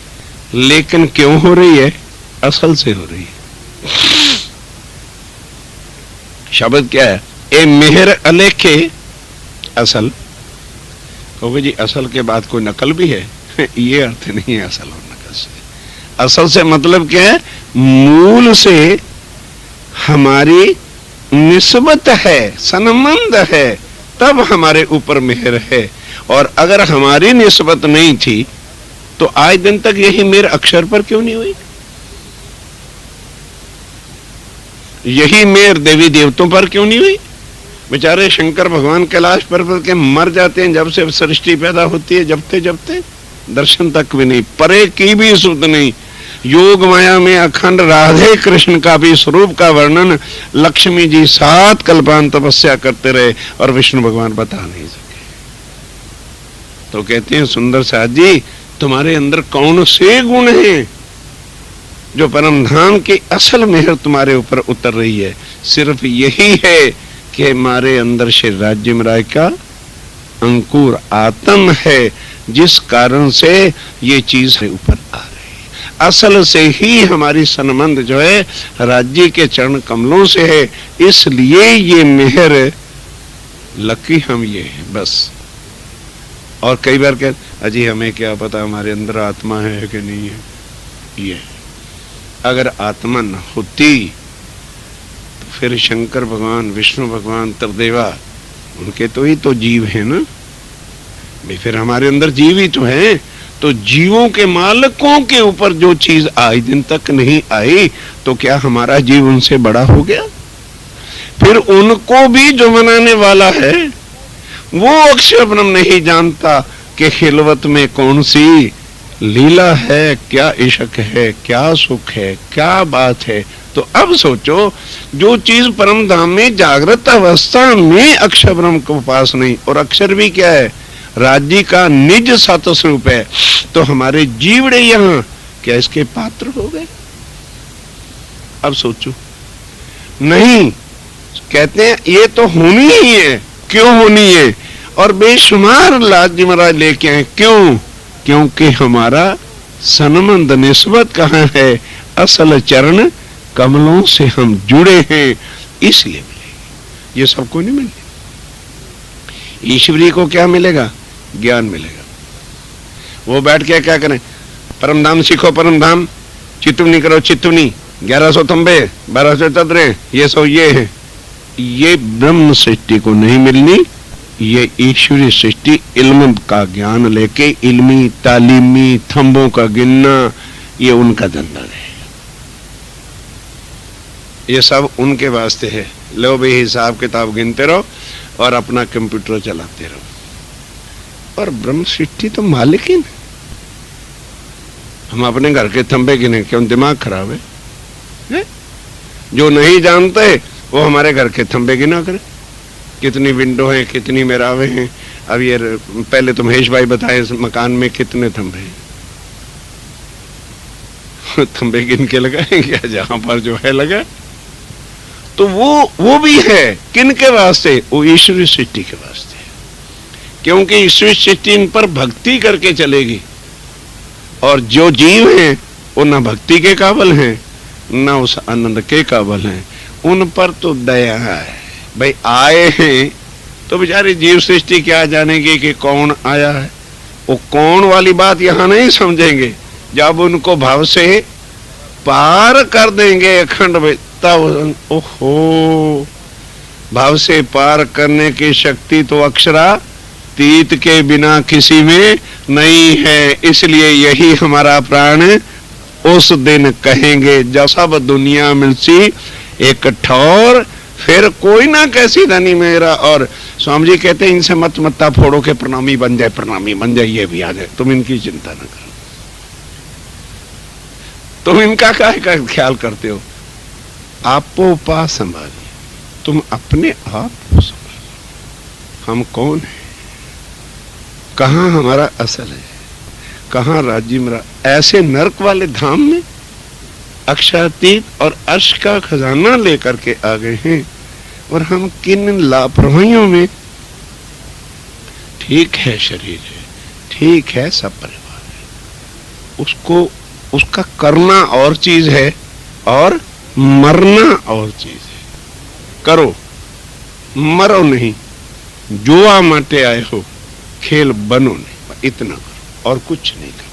लेकिन क्यों हो रही है? असल से हो रही है। शब्द क्या है? ए मेहर अलेखे असल। कहोगे जी असल के बाद कोई नकल भी है? ये अर्थ नहीं है असल और नकल से। असल से मतलब क्या है? मूल से हमारी निस्बत है, संबंध है, तब हमारे ऊपर मेहर है। और अगर हमारी निस्बत नहीं थी तो आज दिन तक यही मेहर अक्षर पर क्यों नहीं हुई? यही मेहर देवी देवताओं पर क्यों नहीं हुई? बेचारे शंकर भगवान कैलाश पर्वत के मर जाते हैं जब से सृष्टि पैदा होती है, जबते जबते दर्शन तक भी नहीं, परे की भी सुध नहीं। योग माया में अखंड राधे कृष्ण का भी स्वरूप का वर्णन लक्ष्मी जी 7 कल्पान तपस्या करते रहे और विष्णु भगवान बता नहीं सके। तो कहते हैं सुंदर साथ जी तुम्हारे अंदर कौन से गुण हैं जो परम धाम की असल मेहर तुम्हारे ऊपर उतर रही है? सिर्फ यही है कि हमारे अंदर श्री राज्य महाराज का अंकुर आत्म है, जिस कारण से ये चीज ऊपर आ रही है। असल से ही हमारी संबंध जो है राज्य के चरण कमलों से है, इसलिए ये मेहर लकी हम ये है बस। और कई बार कहते अजी हमें क्या पता हमारे अंदर आत्मा है कि नहीं है। ये अगर आत्मा न होती तो फिर शंकर भगवान, विष्णु भगवान, त्रिदेवा उनके तो ही तो जीव है ना भाई, फिर हमारे अंदर जीव ही तो है। तो जीवों के मालिकों के ऊपर जो चीज आज दिन तक नहीं आई तो क्या हमारा जीव उनसे बड़ा हो गया? फिर उनको भी जो बनाने वाला है वो अक्षर ब्रह्म नहीं जानता कि खिलवत में कौन सी लीला है, क्या इश्क है, क्या सुख है, क्या बात है। तो अब सोचो जो चीज परम धाम में जागृत अवस्था में अक्षर ब्रह्म को पास नहीं, और अक्षर भी क्या है? राज्य का निज सत स्वरूप है। तो हमारे जीवड़े यहां क्या इसके पात्र हो गए? अब सोचो नहीं, कहते हैं ये तो होनी ही है। क्यों होनी है? और बेशुमार राज्य महाराज लेके आए। क्यों? क्योंकि हमारा संबंध निस्बत कहां है? असल चरण कमलों से हम जुड़े हैं, इसलिए मिलेगी। ये सबको नहीं मिलेगी। ईश्वरी को क्या मिलेगा? ज्ञान मिलेगा। वो बैठ के क्या करें? परम धाम सीखो, परम धाम, चितवनी करो चितवनी, 1100 तंबे, 1200 चदरे, ये सो ये है। ये ब्रह्म सृष्टि को नहीं मिलनी, ये ईश्वरीय सृष्टि इल्म का ज्ञान लेके इल्मी तालीमी थंबों का गिनना, ये उनका धंधा है। ये सब उनके वास्ते है। लो भाई हिसाब किताब गिनते रहो और अपना कंप्यूटर चलाते रहो। और ब्रह्म सृष्टि तो मालिक ही नहीं। हम अपने घर के थंबे गिने, क्यों दिमाग खराब है? जो नहीं जानते वो हमारे घर के थंबे गिना करे, कितनी विंडो हैं, कितनी मेरावे हैं। अब ये पहले तो महेश भाई बताए इस मकान में कितने थंबे हैं। थंबे गिन के लगाएंगे जहां पर जो है लगा। तो वो भी है किन के वास्ते? वो ईश्वरीय सृष्टि के वास्ते, क्योंकि ईश्वरीय सृष्टि इन पर भक्ति करके चलेगी। और जो जीव हैं वो ना भक्ति के काबिल हैं ना उस आनंद के काबिल हैं। उन पर तो दया है। भाई आए हैं तो बेचारे जीव सृष्टि क्या जानेंगे कि कौन आया है। वो कौन वाली बात यहां नहीं समझेंगे। जब उनको भाव से पार कर देंगे अखंड में, तब ओहो, भाव से पार करने की शक्ति तो अक्षरातीत के बिना किसी में नहीं है। इसलिए यही हमारा प्राण उस दिन कहेंगे जब सब दुनिया मिलसी एक ठौर, फिर कोई ना कैसी धनी मेरा। और स्वामी जी कहते हैं इनसे मत मत्ता फोड़ो के प्रणामी बन जाए, प्रणामी बन जाए, ये भी आ जाए। तुम इनकी चिंता न करो, तुम इनका काहे का ख्याल करते हो? आपो पा संभालिए, तुम अपने आप को संभालो। हम कौन है, कहां हमारा असल है, कहां राज्य मेरा। ऐसे नरक वाले धाम में अक्षरातीत और अर्श का खजाना लेकर के आ गए हैं और हम किन लापरवाहियों में। ठीक है शरीर है, ठीक है सब परिवार है, उसको उसका करना और चीज है और मरना और चीज है। करो, मरो नहीं। जो आ माटे आए हो खेल बनो नहीं, इतना करो और कुछ नहीं करना।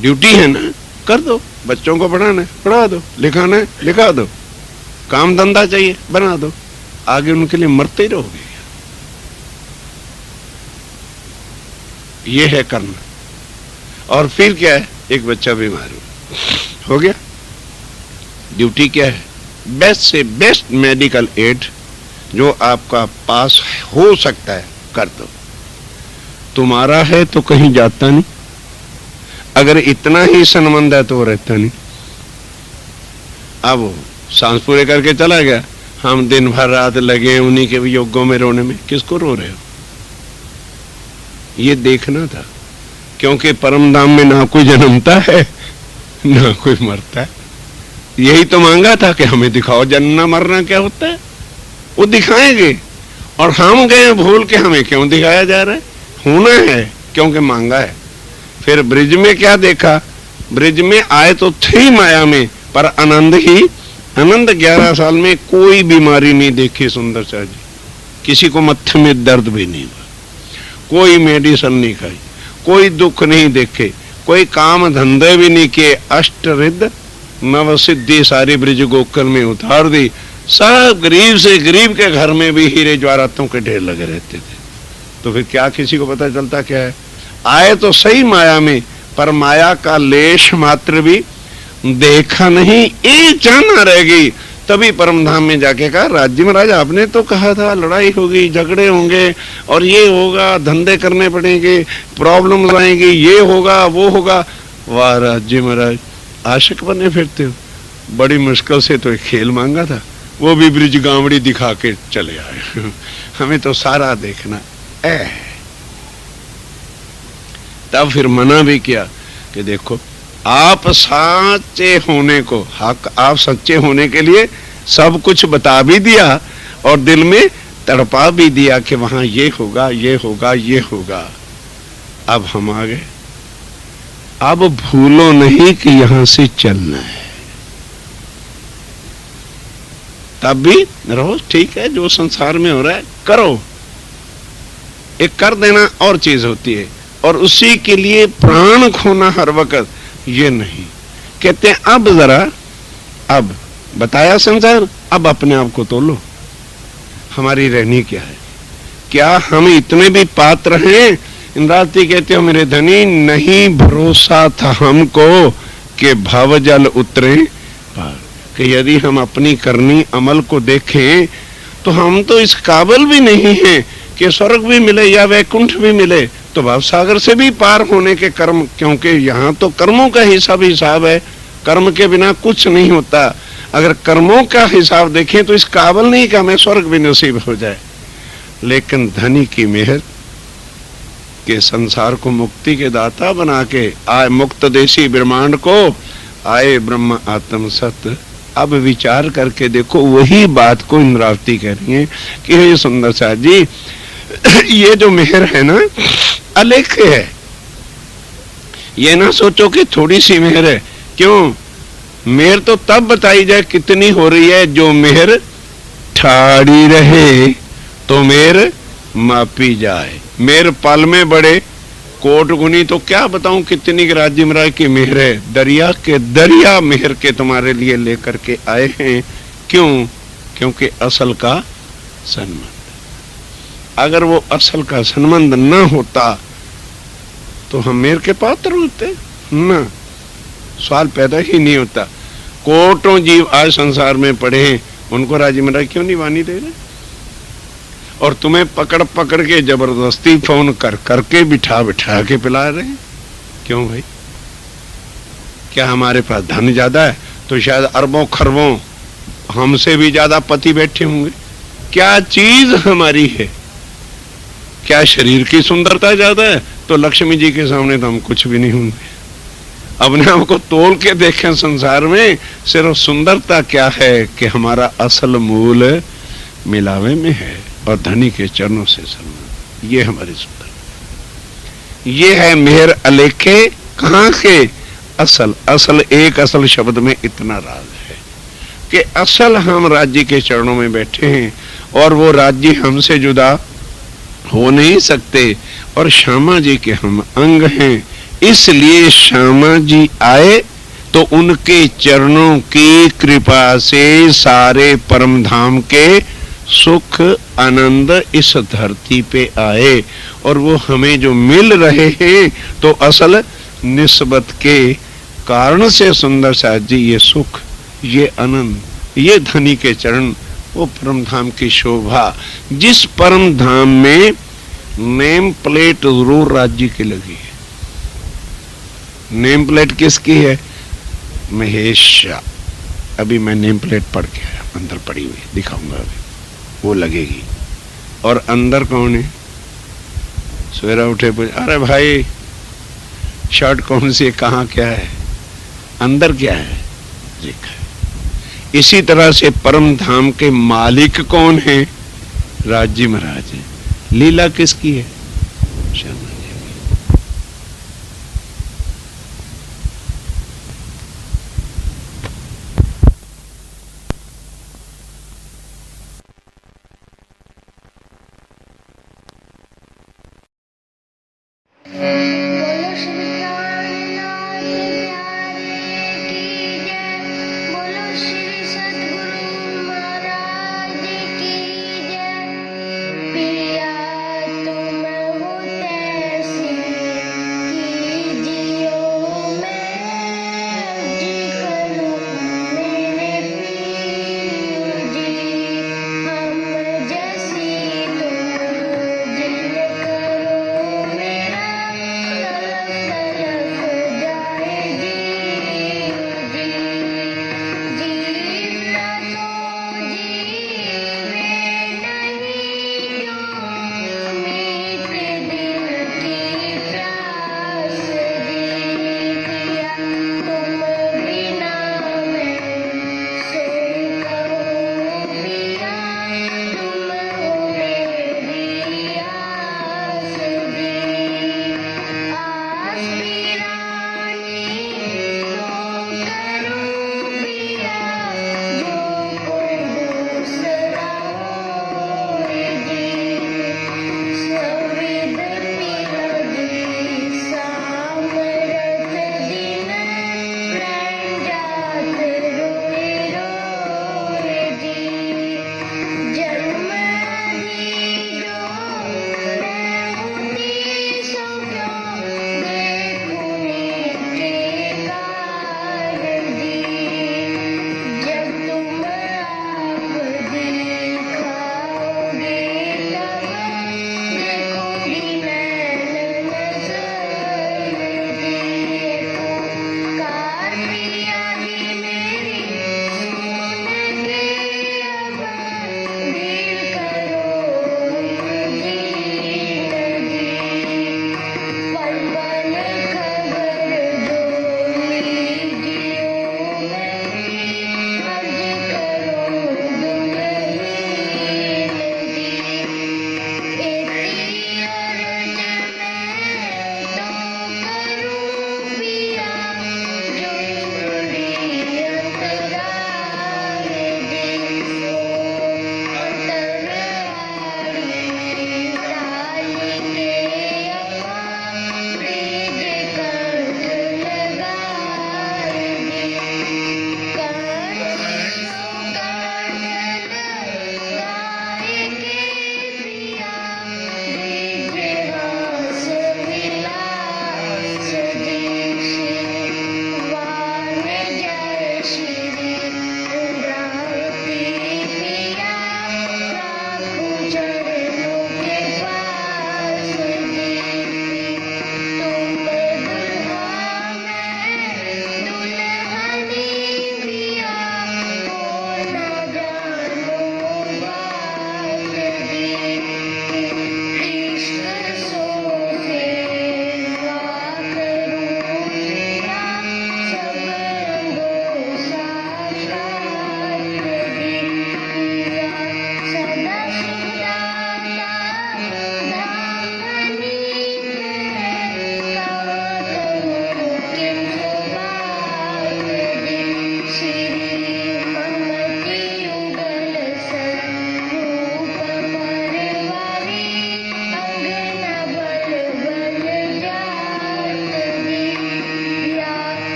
ड्यूटी है ना, कर दो। बच्चों को पढ़ाना है पढ़ा दो, लिखाना है लिखा दो, काम धंधा चाहिए बना दो। आगे उनके लिए मरते ही रहोगे। ये है करना। और फिर क्या है, एक बच्चा बीमार हो गया, ड्यूटी क्या है? बेस्ट से बेस्ट मेडिकल एड जो आपका पास हो सकता है कर दो। तुम्हारा है तो कहीं जाता नहीं, अगर इतना ही संबंध है तो रहता नहीं। अब वो सांस पूरे करके चला गया, हम दिन भर रात लगे उन्हीं के योगों में रोने में। किसको रो रहे हो? ये देखना था, क्योंकि परम धाम में ना कोई जन्मता है ना कोई मरता है। यही तो मांगा था कि हमें दिखाओ जन्मना मरना क्या होता है, वो दिखाएंगे। और हम गए भूल के, हमें क्यों दिखाया जा रहा है? होना है क्योंकि मांगा है। फिर ब्रिज में क्या देखा? ब्रिज में आए तो थे माया में, पर आनंद ही आनंद। 11 साल में कोई बीमारी नहीं देखी सुंदर शाह जी, किसी को मत्थे में दर्द भी नहीं हुआ, कोई मेडिसिन नहीं खाई, कोई दुख नहीं देखे, कोई काम धंधे भी नहीं किए। अष्टरिद्ध नव सिद्धि सारी ब्रिज गोकुल में उतार दी। सब गरीब से गरीब के घर में भी हीरे जवाहरातों के ढेर लगे रहते थे। तो फिर क्या किसी को पता चलता क्या है? आए तो सही माया में, पर माया का लेश मात्र भी देखा नहीं। एक जाना रह गई। तभी परमधाम में जाके कहा, राज्य महाराज आपने तो कहा था लड़ाई होगी, झगड़े होंगे और ये होगा, धंधे करने पड़ेंगे, प्रॉब्लम आएंगी, ये होगा वो होगा। वाह राज्य महाराज, आशिक बने फिरते हो। बड़ी मुश्किल से तो एक खेल मांगा था, वो भी ब्रिज गावड़ी दिखा के चले आए। हमें तो सारा देखना है। तब फिर मना भी किया कि देखो, आप सच्चे होने को, हक आप सच्चे होने के लिए सब कुछ बता भी दिया और दिल में तड़पा भी दिया कि वहां ये होगा ये होगा ये होगा। अब हम आ गए। अब भूलो नहीं कि यहां से चलना है। तब भी रहो, ठीक है, जो संसार में हो रहा है करो। एक कर देना और चीज होती है, और उसी के लिए प्राण खोना हर वक्त ये नहीं। कहते हैं अब जरा, अब बताया संसार, अब अपने आप को तोलो, हमारी रहनी क्या है? क्या हम इतने भी पात्र हैं? इंद्रावती कहते हो मेरे धनी, नहीं भरोसा था हमको कि भवजल उतरे पार, कि यदि हम अपनी करनी अमल को देखें तो हम तो इस काबिल भी नहीं हैं कि स्वर्ग भी मिले या वैकुंठ भी मिले, तो भवसागर से भी पार होने के कर्म, क्योंकि यहाँ तो कर्मों का हिसाब है, कर्म के बिना कुछ नहीं होता। अगर कर्मों का हिसाब देखें तो इस काबिल नहीं कि हमें स्वर्ग भी नसीब हो जाए, लेकिन धनी की मेहर के संसार को मुक्ति के दाता बना के आए, मुक्त देशी ब्रह्मांड को आए ब्रह्म आत्म सत्य। अब विचार करके देखो, वही बात को इंद्रावती कह रही है कि हे सुंदर साथ जी, ये जो मेहर है ना, अलेख है। ये ना सोचो कि थोड़ी सी मेहर है, क्यों? मेहर तो तब बताई जाए कितनी हो रही है, जो मेहर ठाड़ी रहे तो मेहर मापी जाए। मेहर पल में बड़े कोट गुनी, तो क्या बताऊं कितनी राज्य महाराज की मेहर है। दरिया के दरिया मेहर के तुम्हारे लिए लेकर के आए हैं। क्यों? क्योंकि असल का संबंध, अगर वो असल का संबंध न होता तो हम मेहर के पात्र होते ना, सवाल पैदा ही नहीं होता। कोटों जीव आज संसार में पड़े हैं, उनको राज्य महाराज क्यों नहीं वाणी दे रहे? और तुम्हें पकड़ पकड़ के जबरदस्ती फोन कर करके बिठा बिठा के पिला रहे हैं। क्यों भाई? क्या हमारे पास धन ज्यादा है तो शायद अरबों खरबों हमसे भी ज्यादा पति बैठे होंगे? क्या चीज हमारी है? क्या शरीर की सुंदरता ज्यादा है तो लक्ष्मी जी के सामने तो हम कुछ भी नहीं होंगे। अपने आप को तोल के देखें संसार में, सिर्फ सुंदरता क्या है कि हमारा असल मूल मिलावे में है और धनी के चरणों से संबंध। ये हमारी सुंदर, ये है मेहर अलेखे। कहाँ के? असल। असल, एक असल शब्द में इतना राज है कि असल हम राज्य के चरणों में बैठे हैं और वो राज्य हमसे जुदा हो नहीं सकते, और श्यामा जी के हम अंग हैं। इसलिए श्यामा जी आए तो उनके चरणों की कृपा से सारे परम धाम के सुख आनंद इस धरती पे आए, और वो हमें जो मिल रहे हैं तो असल निस्बत के कारण से सुंदर साथ जी, ये सुख, ये आनंद, ये धनी के चरण, वो परम धाम की शोभा, जिस परम धाम में नेम प्लेट जरूर राज्य की लगी है। नेम प्लेट किसकी है? महेश। अभी मैं नेम प्लेट पढ़ के आया, अंदर पड़ी हुई, दिखाऊंगा अभी, वो लगेगी। और अंदर कौन है? सवेरा उठे पूछे, अरे भाई शर्ट कौन सी है, कहाँ क्या है, अंदर क्या है, देखा। इसी तरह से परम धाम के मालिक कौन है? राज्य महाराज है। लीला किसकी है?